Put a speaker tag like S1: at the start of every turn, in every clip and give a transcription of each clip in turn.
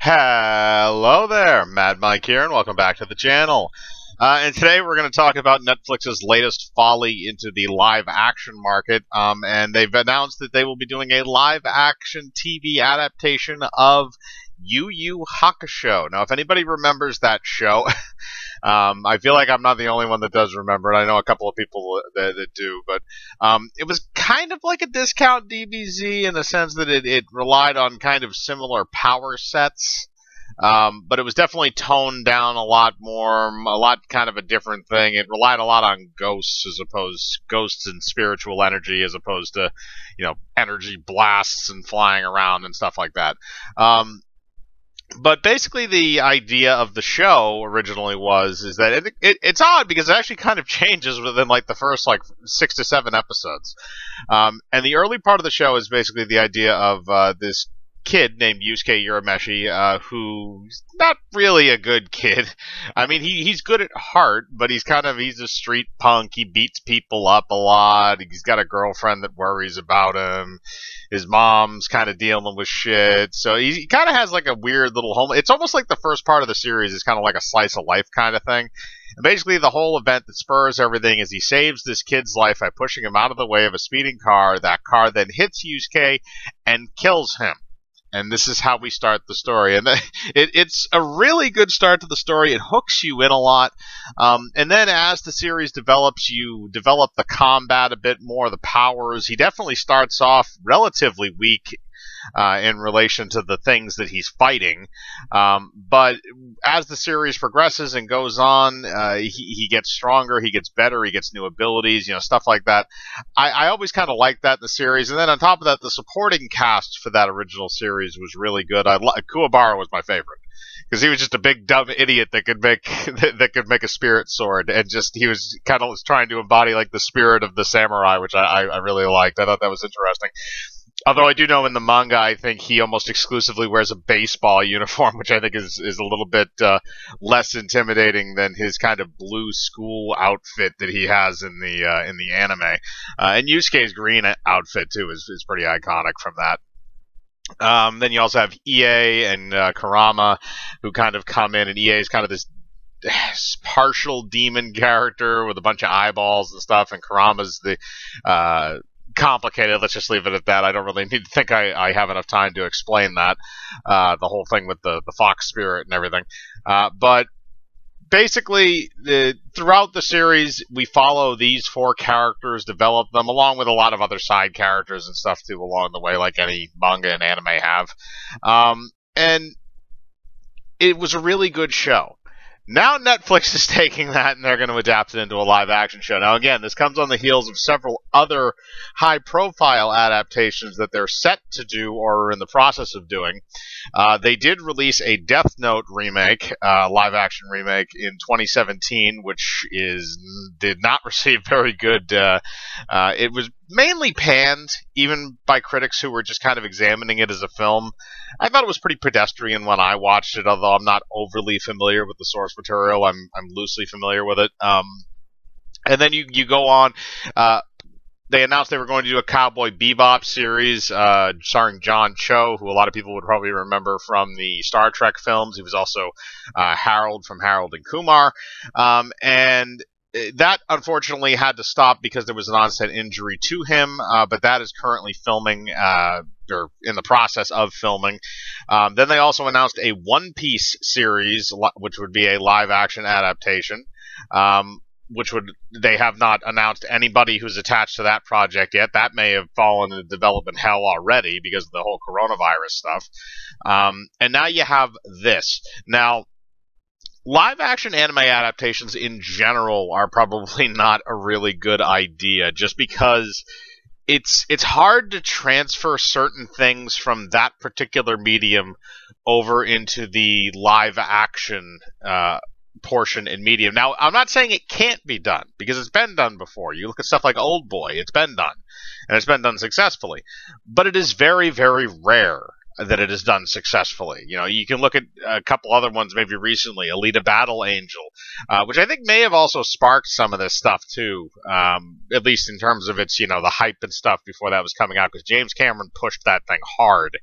S1: Hello there, Mad Mike here, and welcome back to the channel. And today we're going to talk about Netflix's latest folly into the live-action market, and they've announced that they will be doing a live-action TV adaptation of Yu Yu Hakasho. Now, if anybody remembers that show, I feel like I'm not the only one that does remember it. I know a couple of people that do, but it was kind of like a discount DBZ in the sense that it relied on kind of similar power sets, but it was definitely toned down a lot more, a lot kind of a different thing. It relied a lot on ghosts and spiritual energy as opposed to, energy blasts and flying around and stuff like that. But basically, the idea of the show originally is that it's odd because it actually kind of changes within like the first 6 to 7 episodes. And the early part of the show is basically the idea of this kid named Yusuke Urameshi, who's not really a good kid. I mean, he's good at heart, but he's a street punk. He beats people up a lot. He's got a girlfriend that worries about him. His mom's kind of dealing with shit. So he kind of has like a weird little home. It's almost like the first part of the series is kind of like a slice of life kind of thing. And basically the whole event that spurs everything is he saves this kid's life by pushing him out of the way of a speeding car. That car then hits Yusuke and kills him. And this is how we start the story. And it's a really good start to the story. It hooks you in a lot. And then as the series develops, you develop the combat a bit more, the powers. He definitely starts off relatively weak in relation to the things that he's fighting. But as the series progresses and goes on, he gets stronger, he gets better, he gets new abilities, stuff like that. I always kind of liked that in the series. And then on top of that, the supporting cast for that original series was really good. Kuwabara was my favorite, because he was just a big dumb idiot that could make a spirit sword, and he was kind of trying to embody like the spirit of the samurai, which I really liked. I thought that was interesting. Although I do know in the manga, I think he almost exclusively wears a baseball uniform, which I think is a little bit less intimidating than his kind of blue school outfit that he has in the anime. And Yusuke's green outfit too is pretty iconic from that. Then you also have Ie and Kurama, who kind of come in, and Ie is kind of this partial demon character with a bunch of eyeballs and stuff, and Kurama's the complicated. Let's just leave it at that. I don't really need to think I have enough time to explain that, the whole thing with the fox spirit and everything. But basically, throughout the series, we follow these 4 characters, develop them, along with a lot of other side characters and stuff too along the way, like any manga and anime have. And it was a really good show. Now Netflix is taking that and they're going to adapt it into a live-action show. Now, again, this comes on the heels of several other high-profile adaptations that they're set to do or are in the process of doing. They did release a Death Note remake, live-action remake, in 2017, which did not receive very good. It was mainly panned, even by critics who were just kind of examining it as a film. I thought it was pretty pedestrian when I watched it, although I'm not overly familiar with the source material. I'm loosely familiar with it. And then you go on. They announced they were going to do a Cowboy Bebop series starring John Cho, who a lot of people would probably remember from the Star Trek films. He was also Harold from Harold and Kumar. And that, unfortunately, had to stop because there was an onset injury to him, but that is currently filming, or in the process of filming. Then they also announced a One Piece series, which would be a live-action adaptation, they have not announced anybody who's attached to that project yet. That may have fallen into development hell already because of the whole coronavirus stuff. And now you have this. Now, live-action anime adaptations in general are probably not a really good idea, just because it's hard to transfer certain things from that particular medium over into the live-action portion and medium. Now, I'm not saying it can't be done, because it's been done before. You look at stuff like Old Boy, it's been done, and it's been done successfully. But it is very, very rare that it is done successfully. You can look at a couple other ones maybe recently, Alita Battle Angel, which I think may have also sparked some of this stuff too, at least in terms of its, the hype and stuff before that was coming out, because James Cameron pushed that thing hard.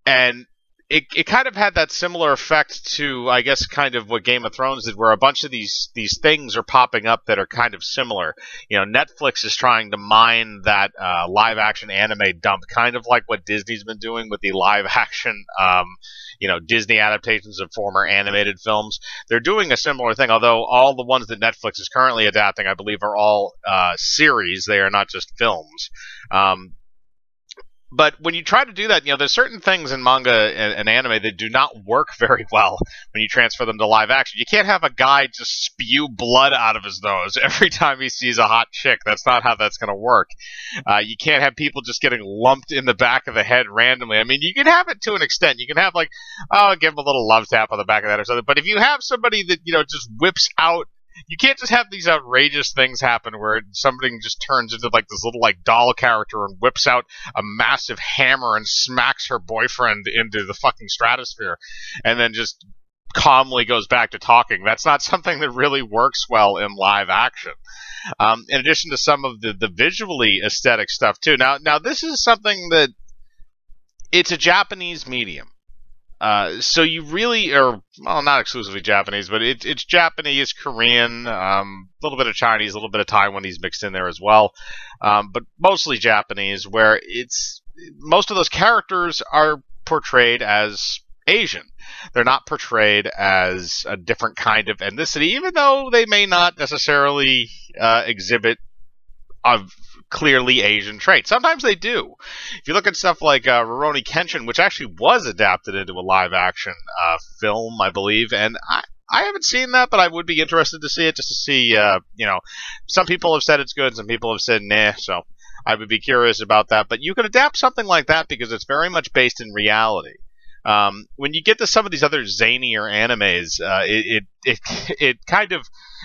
S1: And it kind of had that similar effect to, I guess, kind of what Game of Thrones did, where a bunch of these things are popping up that are kind of similar. Netflix is trying to mine that live action anime dump, kind of like what Disney's been doing with the live action, Disney adaptations of former animated films. They're doing a similar thing, although all the ones that Netflix is currently adapting, I believe, are all series. They are not just films. But when you try to do that, there's certain things in manga and anime that do not work very well when you transfer them to live action. You can't have a guy just spew blood out of his nose every time he sees a hot chick. That's not how that's going to work. You can't have people just getting lumped in the back of the head randomly. I mean, you can have it to an extent. You can have, give him a little love tap on the back of the head or something. But if you have somebody that, just whips out, you can't just have these outrageous things happen where somebody just turns into this little doll character and whips out a massive hammer and smacks her boyfriend into the fucking stratosphere and then just calmly goes back to talking. That's not something that really works well in live action. In addition to some of the visually aesthetic stuff too. Now this is something that it's a Japanese medium. So you really are, well, not exclusively Japanese, but it's Japanese, Korean, a little bit of Chinese, a little bit of Taiwanese mixed in there as well, but mostly Japanese, where most of those characters are portrayed as Asian. They're not portrayed as a different kind of ethnicity, even though they may not necessarily exhibit of clearly Asian traits. Sometimes they do. If you look at stuff like Rurouni Kenshin, which actually was adapted into a live-action film, I believe, and I haven't seen that, but I would be interested to see it, just to see, some people have said it's good, some people have said nah, so I would be curious about that. But you can adapt something like that because it's very much based in reality. When you get to some of these other zanier animes,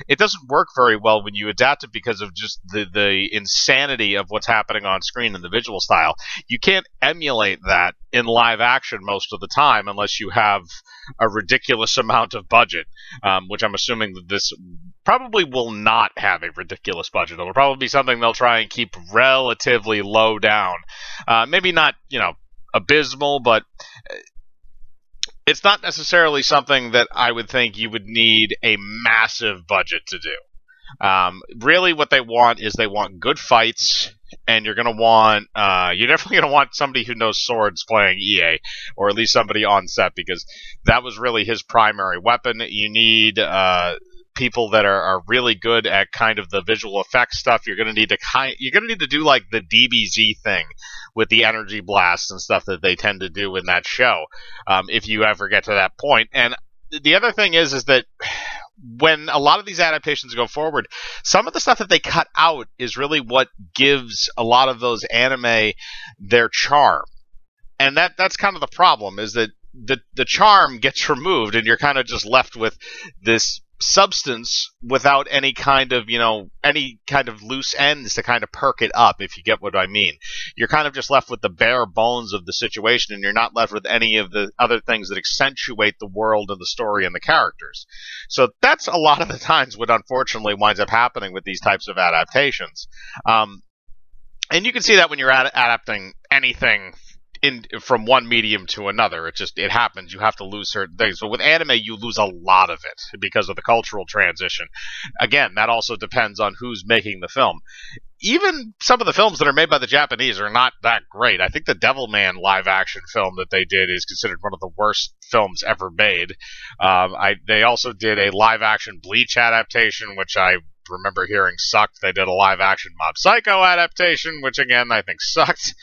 S1: it doesn't work very well when you adapt it because of just the insanity of what's happening on screen and the visual style. You can't emulate that in live action most of the time unless you have a ridiculous amount of budget, which I'm assuming that this probably will not have a ridiculous budget. It'll probably be something they'll try and keep relatively low down. Maybe not, abysmal, but it's not necessarily something that I would think you would need a massive budget to do. Really what they want is they want good fights, and you're definitely going to want somebody who knows swords playing EA, or at least somebody on set, because that was really his primary weapon. You need people that are really good at kind of the visual effects stuff. You're going to need to do like the DBZ thing with the energy blasts and stuff that they tend to do in that show, if you ever get to that point. And the other thing is that when a lot of these adaptations go forward, some of the stuff that they cut out is really what gives a lot of those anime their charm. And that's kind of the problem, is that the charm gets removed and you're kind of just left with this substance without any kind of loose ends to kind of perk it up, if you get what I mean. You're kind of just left with the bare bones of the situation, and you're not left with any of the other things that accentuate the world and the story and the characters. So that's a lot of the times what unfortunately winds up happening with these types of adaptations. And you can see that when you're adapting anything from one medium to another. It happens. You have to lose certain things. But with anime, you lose a lot of it because of the cultural transition. Again, that also depends on who's making the film. Even some of the films that are made by the Japanese are not that great. I think the Devilman live-action film that they did is considered one of the worst films ever made. They also did a live-action Bleach adaptation, which I remember hearing sucked. They did a live-action Mob Psycho adaptation, which again I think sucked.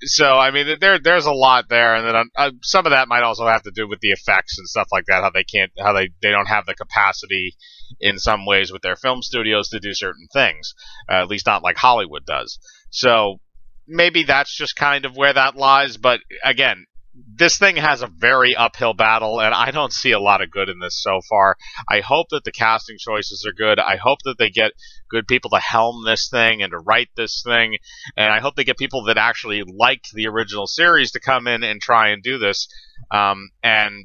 S1: So, I mean, there's a lot there, and then some of that might also have to do with the effects and stuff like that, how they don't have the capacity in some ways with their film studios to do certain things, at least not like Hollywood does. So, maybe that's just kind of where that lies, but again, this thing has a very uphill battle, and I don't see a lot of good in this so far. I hope that the casting choices are good. I hope that they get good people to helm this thing and to write this thing, and I hope they get people that actually liked the original series to come in and try and do this. And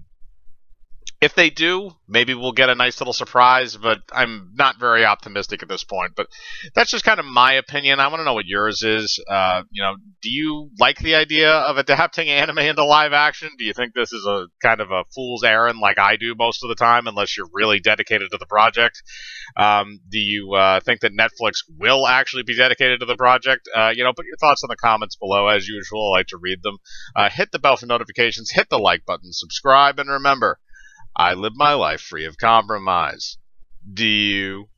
S1: If they do, maybe we'll get a nice little surprise, but I'm not very optimistic at this point. But that's just kind of my opinion. I want to know what yours is. Do you like the idea of adapting anime into live action? Do you think this is a kind of a fool's errand like I do most of the time, unless you're really dedicated to the project? Do you think that Netflix will actually be dedicated to the project? Put your thoughts in the comments below. As usual, I like to read them. Hit the bell for notifications, hit the like button, subscribe, and remember, I live my life free of compromise. Do you?